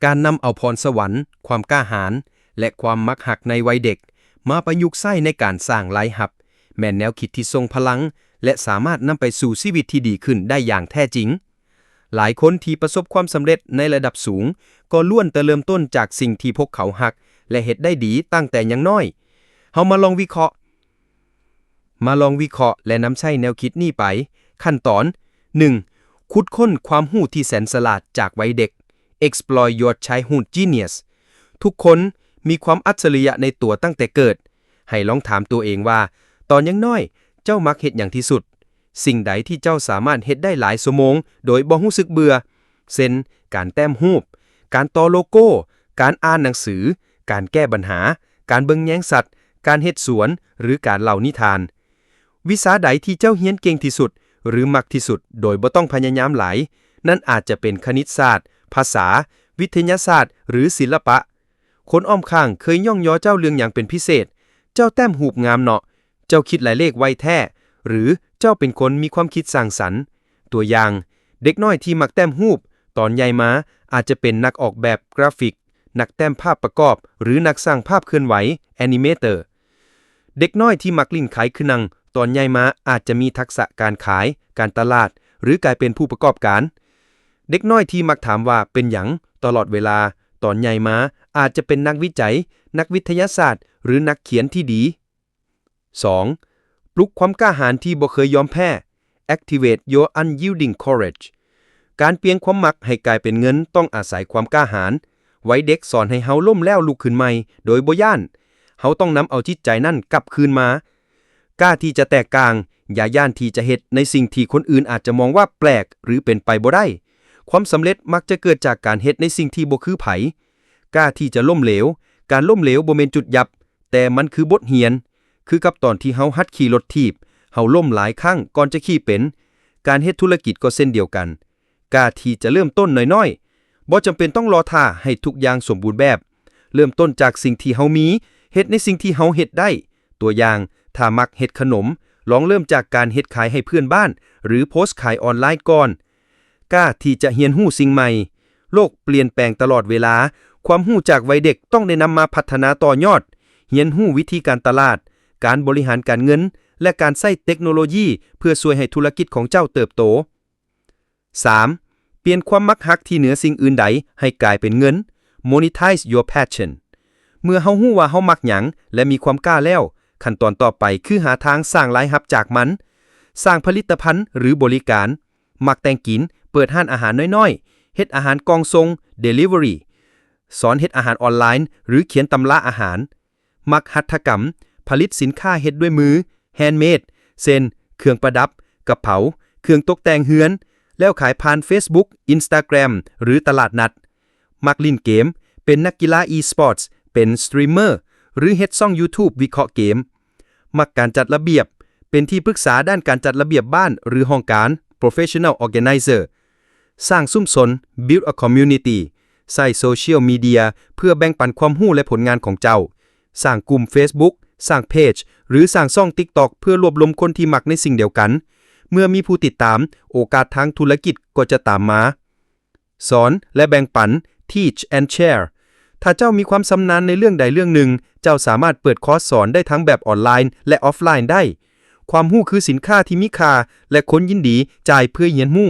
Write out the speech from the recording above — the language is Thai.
การนำเอาพรสวรรค์ความกล้าหาญและความมักหักในวัยเด็กมาประยุกต์ใช้ในการสร้างหลายหับแม่นแนวคิดที่ทรงพลังและสามารถนำไปสู่ชีวิตที่ดีขึ้นได้อย่างแท้จริงหลายคนที่ประสบความสำเร็จในระดับสูงก็ล้วนแต่เริ่มต้นจากสิ่งที่พวกเขาหักและเฮ็ดได้ดีตั้งแต่ยังน้อยเฮามาลองวิเคราะห์และนำใช้แนวคิดนี้ไปขั้นตอน 1. ขุดค้นความรู้ที่แสนฉลาดจากวัยเด็ก Explore your childhood genius ทุกคนมีความอัจฉริยะในตัวตั้งแต่เกิดให้ลองถามตัวเองว่าตอนยังน้อยเจ้ามักเฮ็ดหยังที่สุดสิ่งใดที่เจ้าสามารถเฮ็ดได้หลายชั่วโมงโดยบ่รู้สึกเบื่อเช่นการแต้มรูปการต่อโลโก้การอ่านหนังสือการแก้ปัญหาการเบิ่งแยงสัตว์การเฮ็ดสวนหรือการเล่านิทานวิชาใดที่เจ้าเรียนเก่งที่สุดหรือมักที่สุดโดยบ่ต้องพยายามหลายนั่นอาจจะเป็นคณิตศาสตร์ภาษาวิทยาศาสตร์หรือศิลปะคนอ้อมข้างเคยย่องย้อเจ้าเรื่องอย่างเป็นพิเศษเจ้าแต้มรูปงามเนาะเจ้าคิดหลายเลขไวแท้หรือเจ้าเป็นคนมีความคิดสร้างสรรค์ตัวอย่างเด็กน้อยที่มักแต้มรูปตอนใหญ่มาอาจจะเป็นนักออกแบบกราฟิกนักแต้มภาพประกอบหรือนักสร้างภาพเคลื่อนไหวแอนิเมเตอร์เด็กน้อยที่มักลิ้นขายคือหนังตอนใหญ่มาอาจจะมีทักษะการขายการตลาดหรือกลายเป็นผู้ประกอบการเด็กน้อยที่มักถามว่าเป็นหยังตลอดเวลาตอนใหญ่มาอาจจะเป็นนักวิจัยนักวิทยาศาสตร์หรือนักเขียนที่ดี 2. ปลุกความกล้าหาญที่บ่เคยยอมแพ้ Activate your unyielding courage การเปลี่ยนความมักให้กลายเป็นเงินต้องอาศัยความกล้าหาญไว้เด็กสอนให้เฮาล้มแล้วลุกขึ้นใหม่โดยบ่ย้านเฮาต้องนำเอาจิตใจนั่นกลับคืนมากล้าที่จะแตกต่างอย่าย่านที่จะเฮ็ดในสิ่งที่คนอื่นอาจจะมองว่าแปลกหรือเป็นไปบ่ได้ความสำเร็จมักจะเกิดจากการเฮ็ดในสิ่งที่บ่คือไผกล้าที่จะล้มเหลวการล้มเหลวบ่แม่นจุดยับแต่มันคือบทเรียนคือกับตอนที่เฮาหัดขี่รถถีบเฮาล้มหลายครั้งก่อนจะขี่เป็นการเฮ็ดธุรกิจก็เช่นเดียวกันกล้าที่จะเริ่มต้นน้อยๆบ่จำเป็นต้องรอท่าให้ทุกอย่างสมบูรณ์แบบเริ่มต้นจากสิ่งที่เฮามีเฮ็ดในสิ่งที่เฮาเฮ็ดได้ตัวอย่างถ้ามักเฮ็ดขนมลองเริ่มจากการเฮ็ดขายให้เพื่อนบ้านหรือโพสต์ขายออนไลน์ก่อนกล้าที่จะเรียนรู้สิ่งใหม่โลกเปลี่ยนแปลงตลอดเวลาความรู้จากวัยเด็กต้องได้นำมาพัฒนาต่อยอดเรียนรู้วิธีการตลาดการบริหารการเงินและการใช้เทคโนโลยีเพื่อช่วยให้ธุรกิจของเจ้าเติบโต 3. เปลี่ยนความมักฮักที่เหนือสิ่งอื่นใดให้กลายเป็นเงิน Monetize your passion เมื่อเฮารู้ว่าเฮามักหยังและมีความกล้าแล้วขั้นตอนต่อไปคือหาทางสร้างรายรับจากมันสร้างผลิตภัณฑ์หรือบริการมักแต่งกินเปิดร้านอาหารน้อยๆเฮ็ดอาหารกองส่ง Delivery สอนเฮ็ดอาหารออนไลน์หรือเขียนตำราอาหารมักหัตถกรรมผลิตสินค้าเฮ็ดด้วยมือ Handmade เช่นเครื่องประดับกระเป๋าเครื่องตกแต่งเรือนแล้วขายผ่าน Facebook Instagram หรือตลาดนัดมักเล่นเกมเป็นนักกีฬา e-sports เป็นสตรีมเมอร์หรือเฮ็ดช่อง YouTube วิเคราะห์เกมมักการจัดระเบียบเป็นที่ปรึกษาด้านการจัดระเบียบบ้านหรือห้องการ Professional Organizer สร้างซุ่มสน Build a Community ใช้โซเชียลมีเดียเพื่อแบ่งปันความรู้และผลงานของเจ้าสร้างกลุ่ม Facebook สร้างเพจหรือสร้างช่อง TikTok เพื่อรวบรวมคนที่มักในสิ่งเดียวกันเมื่อมีผู้ติดตามโอกาสทางธุรกิจก็จะตามมาสอนและแบ่งปัน Teach and Share ถ้าเจ้ามีความชำนาญในเรื่องใดเรื่องหนึ่งเจ้าสามารถเปิดคอร์สสอนได้ทั้งแบบออนไลน์และออฟไลน์ได้ความรู้คือสินค้าที่มีค่าและคนยินดีจ่ายเพื่อเรียนรู้